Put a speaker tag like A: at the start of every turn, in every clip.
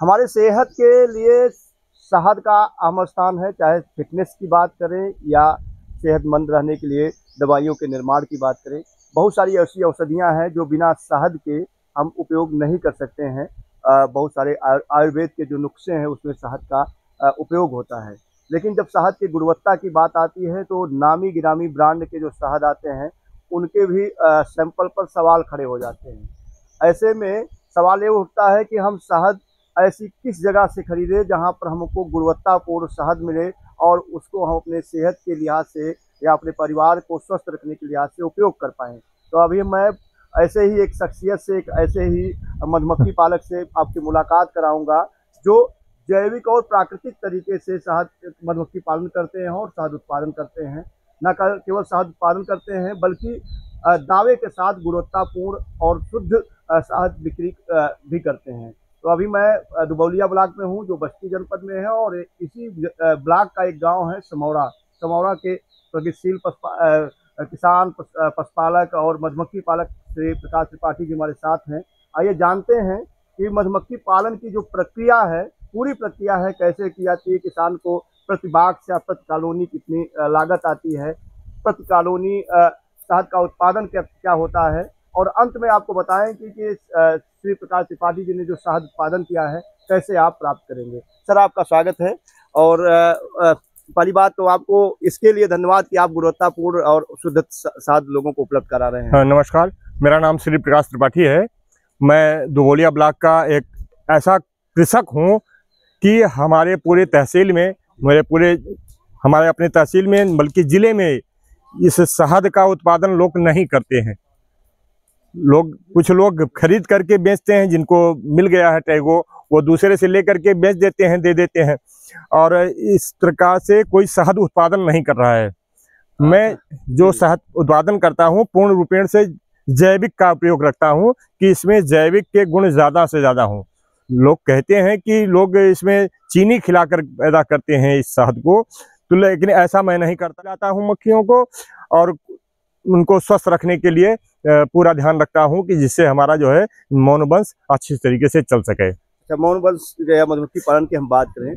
A: हमारे सेहत के लिए शहद का अहम स्थान है, चाहे फिटनेस की बात करें या सेहतमंद रहने के लिए दवाइयों के निर्माण की बात करें। बहुत सारी ऐसी औषधियाँ हैं जो बिना शहद के हम उपयोग नहीं कर सकते हैं। बहुत सारे आयुर्वेद के जो नुस्खे हैं उसमें शहद का उपयोग होता है। लेकिन जब शहद की गुणवत्ता की बात आती है तो नामी गिरामी ब्रांड के जो शहद आते हैं उनके भी सैंपल पर सवाल खड़े हो जाते हैं। ऐसे में सवाल ये उठता है कि हम शहद ऐसी किस जगह से खरीदें जहां पर हमको गुणवत्तापूर्ण शहद मिले और उसको हम अपने सेहत के लिहाज से या अपने परिवार को स्वस्थ रखने के लिहाज से उपयोग कर पाएँ। तो अभी मैं ऐसे ही एक शख्सियत से, एक ऐसे ही मधुमक्खी पालक से आपकी मुलाकात कराऊंगा जो जैविक और प्राकृतिक तरीके से शहद मधुमक्खी पालन करते हैं और शहद उत्पादन करते हैं। न केवल शहद उत्पादन करते हैं बल्कि दावे के साथ गुणवत्तापूर्ण और शुद्ध शहद बिक्री भी करते हैं। तो अभी मैं दुबौलिया ब्लॉक में हूँ जो बस्ती जनपद में है और इसी ब्लॉक का एक गांव है समौरा। समौरा के प्रगतिशील किसान पशुपालक और मधुमक्खी पालक श्री प्रकाश त्रिपाठी जी हमारे साथ हैं। आइए जानते हैं कि मधुमक्खी पालन की जो प्रक्रिया है, पूरी प्रक्रिया है, कैसे की जाती है, किसान को प्रति बाक्स या प्रति कॉलोनी कितनी लागत आती है, प्रति कॉलोनी शहद का उत्पादन क्या होता है, और अंत में आपको बताएं कि श्री प्रकाश त्रिपाठी जी ने जो शहद उत्पादन किया है कैसे आप प्राप्त करेंगे। सर, आपका स्वागत है। और पहली बात तो आपको इसके लिए धन्यवाद कि आप गुणवत्तापूर्ण और शुद्ध शहद लोगों को उपलब्ध करा रहे हैं।
B: हाँ, नमस्कार। मेरा नाम श्री प्रकाश त्रिपाठी है। मैं दुबौलिया ब्लॉक का एक ऐसा कृषक हूँ कि हमारे पूरे तहसील में, हमारे अपने तहसील में बल्कि ज़िले में इस शहद का उत्पादन लोग नहीं करते हैं। कुछ लोग खरीद करके बेचते हैं, जिनको मिल गया है टैगो वो दूसरे से लेकर के बेच देते हैं, दे देते हैं, और इस प्रकार से कोई शहद उत्पादन नहीं कर रहा है। मैं जो शहद उत्पादन करता हूँ पूर्ण रूपेण से जैविक का उपयोग रखता हूँ कि इसमें जैविक के गुण ज़्यादा से ज़्यादा हों। लोग कहते हैं कि लोग इसमें चीनी खिलाकर पैदा करते हैं इस शहद को, तो लेकिन ऐसा मैं नहीं करता। लाता हूँ मक्खियों को और उनको स्वस्थ रखने के लिए पूरा ध्यान रखता हूँ कि जिससे हमारा जो है मौनवंश अच्छी तरीके से चल सके।
A: अच्छा, मौनवंश या मधुमक्खी पालन की हम बात करें,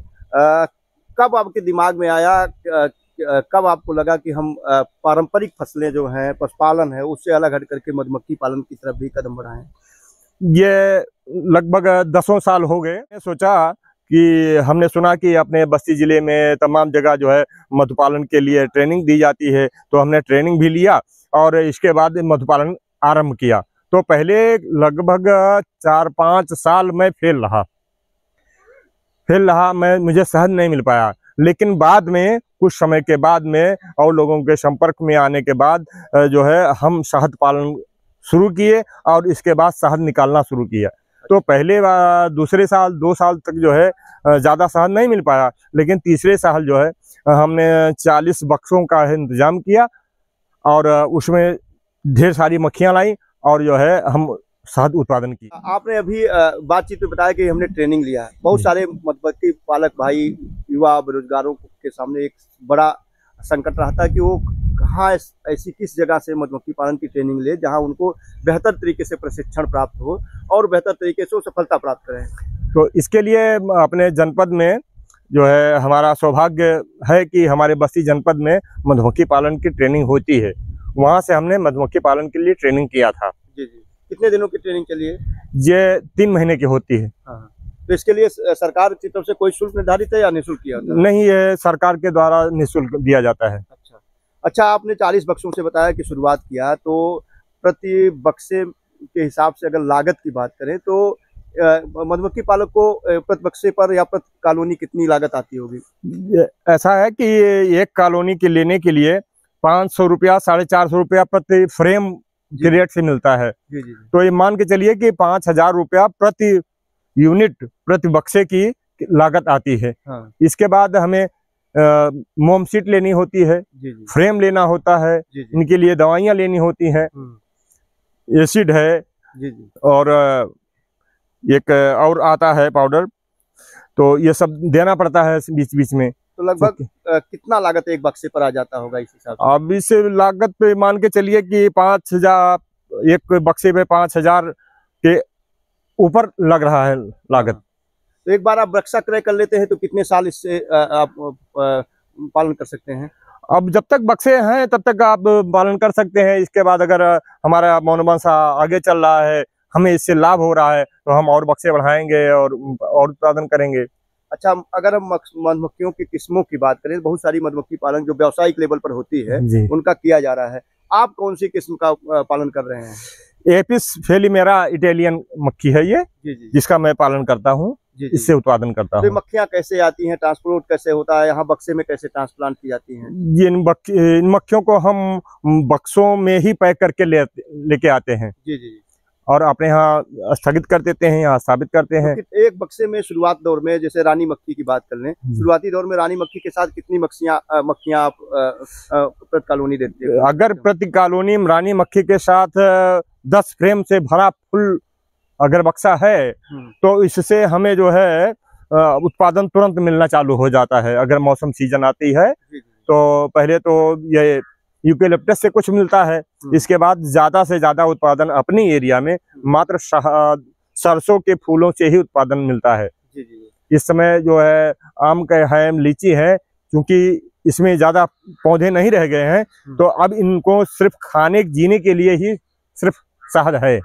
A: कब आपके दिमाग में आया, कब आपको लगा कि हम पारंपरिक फसलें जो हैं, पशुपालन है, उससे अलग हट करके मधुमक्खी पालन की तरफ भी कदम बढ़ाएं?
B: ये लगभग 10 साल हो गए। सोचा कि हमने सुना कि अपने बस्ती ज़िले में तमाम जगह जो है मधुपालन के लिए ट्रेनिंग दी जाती है, तो हमने ट्रेनिंग भी लिया और इसके बाद मधुपालन आरंभ किया। तो पहले लगभग 4-5 साल मैं फेल रहा, मुझे शहद नहीं मिल पाया। लेकिन बाद में कुछ समय के बाद में और लोगों के संपर्क में आने के बाद जो है हम शहद पालन शुरू किए और इसके बाद शहद निकालना शुरू किया। तो पहले दूसरे साल 2 साल तक जो है ज़्यादा शहद नहीं मिल पाया, लेकिन तीसरे साल जो है हमने 40 बक्सों का इंतज़ाम किया और उसमें ढेर सारी मक्खियाँ लाई और जो है हम शहद उत्पादन किया।
A: आपने अभी बातचीत में बताया कि हमने ट्रेनिंग लिया है। बहुत सारे मधुमक्खी पालक भाई, युवा बेरोजगारों के सामने एक बड़ा संकट रहता है कि वो कहाँ ऐसी किस जगह से मधुमक्खी पालन की ट्रेनिंग ले जहां उनको बेहतर तरीके से प्रशिक्षण प्राप्त हो और बेहतर तरीके से वो सफलता प्राप्त करें।
B: तो इसके लिए अपने जनपद में जो है हमारा सौभाग्य है कि हमारे बस्ती जनपद में मधुमक्खी पालन की ट्रेनिंग होती है। वहाँ से हमने मधुमक्खी पालन के लिए ट्रेनिंग किया था।
A: जी जी। कितने दिनों की ट्रेनिंग के लिए?
B: ये 3 महीने की होती है।
A: हाँ। तो इसके लिए सरकार की तरफ से कोई शुल्क निर्धारित है या निःशुल्क किया जाता है?
B: नहीं, ये सरकार के द्वारा निःशुल्क दिया जाता है।
A: अच्छा, आपने 40 बक्सों से बताया कि शुरुआत किया, तो प्रति बक्से के हिसाब से अगर लागत की बात करें तो मधुमक्खी पालक को प्रति बक्से पर या प्रति कॉलोनी कितनी लागत आती होगी?
B: ऐसा है कि एक कॉलोनी के लेने के लिए 500 रुपया, 450 रुपया प्रति फ्रेम के रेट से मिलता है।
A: जी जी।
B: तो ये मान के चलिए कि 5000 रुपया प्रति यूनिट, प्रति बक्से की लागत आती है।
A: हाँ।
B: इसके बाद हमें मोम सीट लेनी होती है,
A: जी जी।
B: फ्रेम लेना होता है,
A: जी जी।
B: इनके लिए दवाइयाँ लेनी होती हैं, एसिड है,
A: जी जी।
B: और एक और आता है पाउडर, तो ये सब देना पड़ता है बीच बीच में।
A: तो लगभग कितना लागत एक बक्से पर आ जाता होगा इस हिसाब से?
B: अब इस लागत पे मान के चलिए कि 5000, एक बक्से पे 5000 के ऊपर लग रहा है लागत।
A: तो एक बार आप बक्सा क्रय कर लेते हैं तो कितने साल इससे आप पालन कर सकते हैं?
B: अब जब तक बक्से हैं तब तक आप पालन कर सकते हैं। इसके बाद अगर हमारा मौनवंश आगे चल रहा है, हमें इससे लाभ हो रहा है, तो हम और बक्से बढ़ाएंगे और उत्पादन करेंगे।
A: अच्छा, अगर हम मधुमक्खियों की किस्मों की बात करें, बहुत सारी मधुमक्खी पालन जो व्यावसायिक लेवल पर होती है उनका किया जा रहा है, आप कौन सी किस्म का पालन कर रहे हैं?
B: एपिस फेलिमेरा इटालियन मक्खी है ये, जिसका मैं पालन करता हूँ, इससे उत्पादन करता हूँ।
A: तो मक्खियाँ कैसे आती हैं, ट्रांसपोर्ट कैसे होता है, यहाँ बक्से में कैसे ट्रांसप्लांट की जाती हैं?
B: ये इन मक्खियों को हम बक्सों में ही पैक करके लेके आते हैं और अपने यहाँ स्थगित कर देते हैं, यहाँ स्थापित करते हैं।
A: तो एक बक्से में शुरुआत दौर में, जैसे रानी मक्खी की बात कर लें, शुरुआती दौर में रानी मक्खी के साथ कितनी मक्खियाँ आप प्रति कॉलोनी देते हैं?
B: अगर प्रति कॉलोनी रानी मक्खी के साथ 10 फ्रेम से भरा फुल अगर बक्सा है तो इससे हमें जो है उत्पादन तुरंत मिलना चालू हो जाता है। अगर मौसम सीजन आती है तो पहले तो ये यूकेलिप्टस से कुछ मिलता है, इसके बाद ज्यादा से ज्यादा उत्पादन अपनी एरिया में मात्र सरसों के फूलों से ही उत्पादन मिलता है। इस समय जो है आम का है, लीची है, क्योंकि इसमें ज्यादा पौधे नहीं रह गए हैं तो अब इनको सिर्फ खाने जीने के लिए ही सिर्फ शहद है।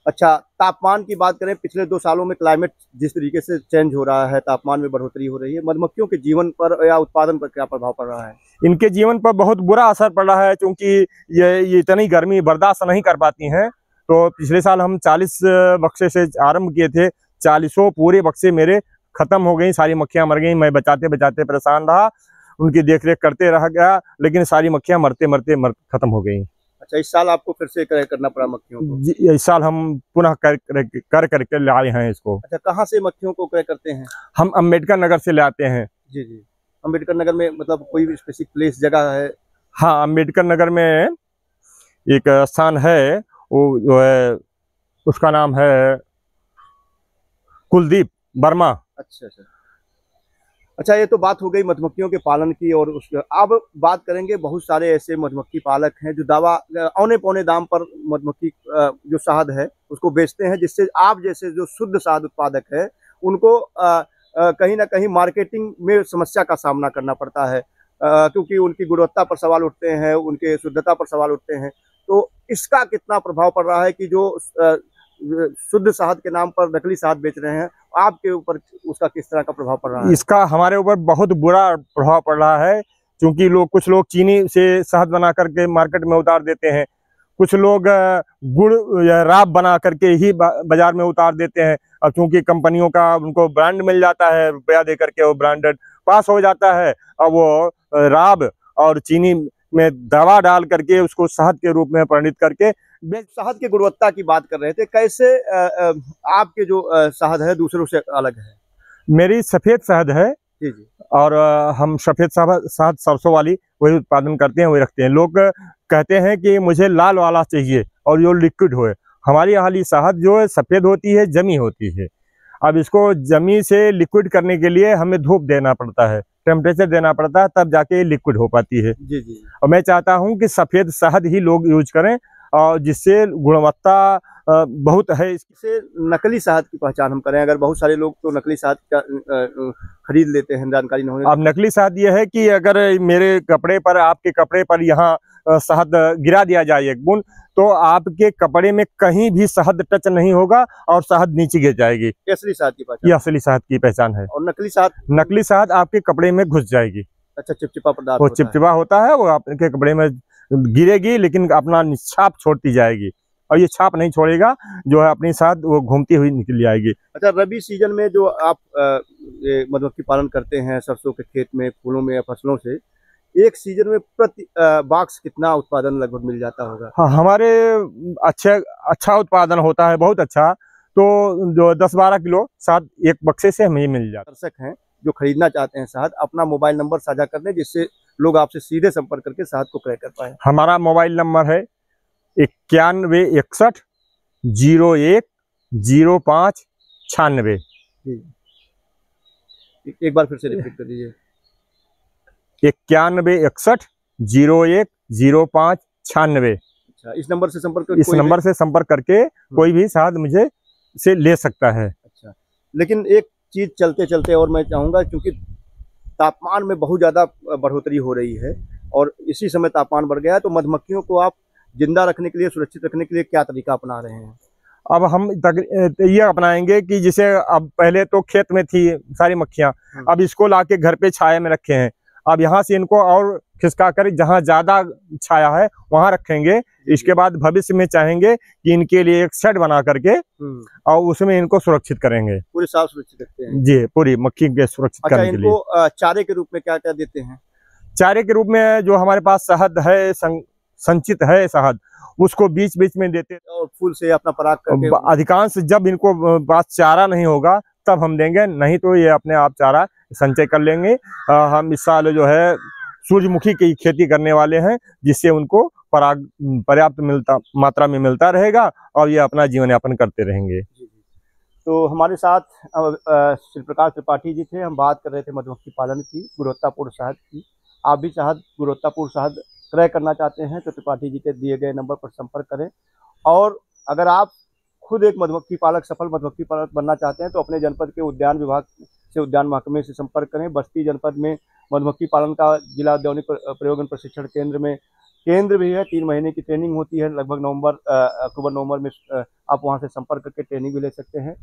A: अच्छा, तापमान की बात करें, पिछले 2 सालों में क्लाइमेट जिस तरीके से चेंज हो रहा है, तापमान में बढ़ोतरी हो रही है, मधुमक्खियों के जीवन पर या उत्पादन पर क्या प्रभाव पड़ रहा है?
B: इनके जीवन पर बहुत बुरा असर पड़ रहा है, क्योंकि ये इतनी गर्मी बर्दाश्त नहीं कर पाती हैं। तो पिछले साल हम 40 बक्से से आरंभ किए थे, 40 पूरे बक्से मेरे खत्म हो गई, सारी मक्खियां मर गई। मैं बचाते बचाते परेशान रहा, उनकी देखरेख करते रह गया, लेकिन सारी मक्खियां मरते मरते खत्म हो गई।
A: अच्छा, इस साल आपको फिर से क्रय करना पड़ा मक्खियों को?
B: इस साल हम पुनः कर करके लाए हैं इसको।
A: अच्छा, कहाँ से मक्खियों को क्रय करते हैं?
B: हम अम्बेडकर नगर से लाते हैं।
A: अम्बेडकर नगर में मतलब कोई भी स्पेसिफिक प्लेस जगह है?
B: हाँ, अम्बेडकर नगर में एक स्थान है, वो जो है उसका नाम है कुलदीप वर्मा।
A: अच्छा, ये तो बात हो गई मधुमक्खियों के पालन की, और अब बात करेंगे, बहुत सारे ऐसे मधुमक्खी पालक हैं जो दावा औने पौने दाम पर मधुमक्खी जो शहद है उसको बेचते हैं, जिससे आप जैसे जो शुद्ध शहद उत्पादक है उनको कहीं ना कहीं मार्केटिंग में समस्या का सामना करना पड़ता है, क्योंकि उनकी गुणवत्ता पर सवाल उठते हैं, उनके शुद्धता पर सवाल उठते हैं। तो इसका कितना प्रभाव पड़ रहा है कि जो शुद्ध शहद के नाम पर नकली शहद बेच रहे हैं, आपके ऊपर उसका किस तरह का प्रभाव पड़ रहा है?
B: इसका हमारे ऊपर बहुत बुरा प्रभाव पड़ रहा है, क्योंकि कुछ लोग चीनी से शहद बना करके मार्केट में उतार देते हैं, कुछ लोग गुड़ या राब बना करके ही बाजार में उतार देते हैं। अब क्योंकि कंपनियों का उनको ब्रांड मिल जाता है, रुपया दे करके वो ब्रांडेड पास हो जाता है, अब वो राब और चीनी में दवा डाल करके उसको शहद के रूप में परिणित करके।
A: शहद की गुणवत्ता की बात कर रहे थे, कैसे आपके जो शहद है दूसरों से अलग है?
B: मेरी सफेद शहद है और हम सफेद शहद सरसों वाली वही उत्पादन करते हैं, वही रखते हैं। लोग कहते हैं कि मुझे लाल वाला चाहिए और जो लिक्विड हो। हमारी वाली शहद जो है सफेद होती है, जमी होती है। अब इसको जमी से लिक्विड करने के लिए हमें धूप देना पड़ता है, टेम्परेचर देना पड़ता है, तब जाके लिक्विड हो पाती है। और मैं चाहता हूं कि सफेद शहद ही लोग यूज करें, और जिससे गुणवत्ता बहुत है।
A: इससे नकली शहद की पहचान हम करें, अगर बहुत सारे लोग तो नकली शहद का खरीद लेते हैं जानकारी न होने।
B: अब नकली शहद ये है कि अगर मेरे कपड़े पर, आपके कपड़े पर यहाँ शहद गिरा दिया जाए एक बूंद, तो आपके कपड़े में कहीं भी शहद टच नहीं होगा और शहद नीचे गिर जाएगी।
A: असली शहद की पहचान,
B: ये असली शहद की पहचान है।
A: और नकली शहद
B: आपके कपड़े में घुस जाएगी।
A: अच्छा, चिपचिपा पदार्थ,
B: वो चिपचिपा होता है, वो आपके कपड़े में गिरेगी लेकिन अपना छाप छोड़ती जाएगी, और ये छाप नहीं छोड़ेगा, जो है अपनी साथ वो घूमती हुई निकल जाएगी।
A: अच्छा, रबी सीजन में जो आप मधुमक्खी पालन करते हैं सरसों के खेत में, फूलों में या फसलों से, एक सीजन में प्रति बॉक्स कितना उत्पादन लगभग मिल जाता होगा?
B: हाँ, हमारे अच्छा उत्पादन होता है, बहुत अच्छा। तो जो 10-12 किलो शहद एक बक्से से हमें मिल जाता है।
A: दर्शक हैं जो खरीदना चाहते हैं शहद, अपना मोबाइल नंबर साझा कर दें, जिससे लोग आपसे सीधे संपर्क करके शहद को क्रय कर पाए।
B: हमारा मोबाइल नंबर है 9161 01 05 96।
A: एक बार फिर से रिपीट कर दीजिए।
B: 9161 01 05 96।
A: अच्छा, इस नंबर से संपर्क
B: करके कोई भी शहद मुझे से ले सकता है।
A: अच्छा, लेकिन एक चीज़ चलते चलते और मैं चाहूँगा, क्योंकि तापमान में बहुत ज़्यादा बढ़ोतरी हो रही है और इसी समय तापमान बढ़ गया है, तो मधुमक्खियों को आप जिंदा रखने के लिए, सुरक्षित रखने के लिए क्या तरीका अपना रहे हैं?
B: अब हम ये अपनाएंगे कि जैसे अब पहले तो खेत में थी सारी मक्खियां, अब इसको लाके घर पे छाया में रखे हैं। अब यहाँ से इनको और खिसका कर जहाँ ज्यादा छाया है वहां रखेंगे। इसके बाद भविष्य में चाहेंगे कि इनके लिए एक शेड बना करके और उसमें इनको सुरक्षित करेंगे।
A: पूरे साल सुरक्षित रखते हैं
B: जी, पूरी मक्खी के सुरक्षित
A: अच्छा,
B: करने के लिए।
A: इनको चारे के रूप में क्या क्या देते हैं?
B: चारे के रूप में जो हमारे पास शहद है, संचित है शहद, उसको बीच बीच में देते हैं।
A: और फूल से अपना पराग करके
B: अधिकांश जब इनको पास चारा नहीं होगा तब हम देंगे, नहीं तो ये अपने आप चारा संचय कर लेंगे। हम इस साल जो है सूरजमुखी की खेती करने वाले हैं, जिससे उनको पराग पर्याप्त मात्रा में मिलता रहेगा और ये अपना जीवन यापन करते रहेंगे।
A: तो हमारे साथ श्री प्रकाश त्रिपाठी जी थे। हम बात कर रहे थे मधुमक्खी पालन की, गुणवत्तापूर्ण शहद की। आप भी शहद, गुणवत्तापूर्ण शहद क्रय करना चाहते हैं तो त्रिपाठी जी के दिए गए नंबर पर संपर्क करें। और अगर आप खुद एक मधुमक्खी पालक, सफल मधुमक्खी पालक बनना चाहते हैं तो अपने जनपद के उद्यान विभाग से, उद्यान महकमे से संपर्क करें। बस्ती जनपद में मधुमक्खी पालन का जिला औद्यानिक प्रयोग एवं प्रशिक्षण केंद्र में केंद्र भी है। 3 महीने की ट्रेनिंग होती है, लगभग अक्टूबर नवंबर में आप वहां से संपर्क करके ट्रेनिंग भी ले सकते हैं।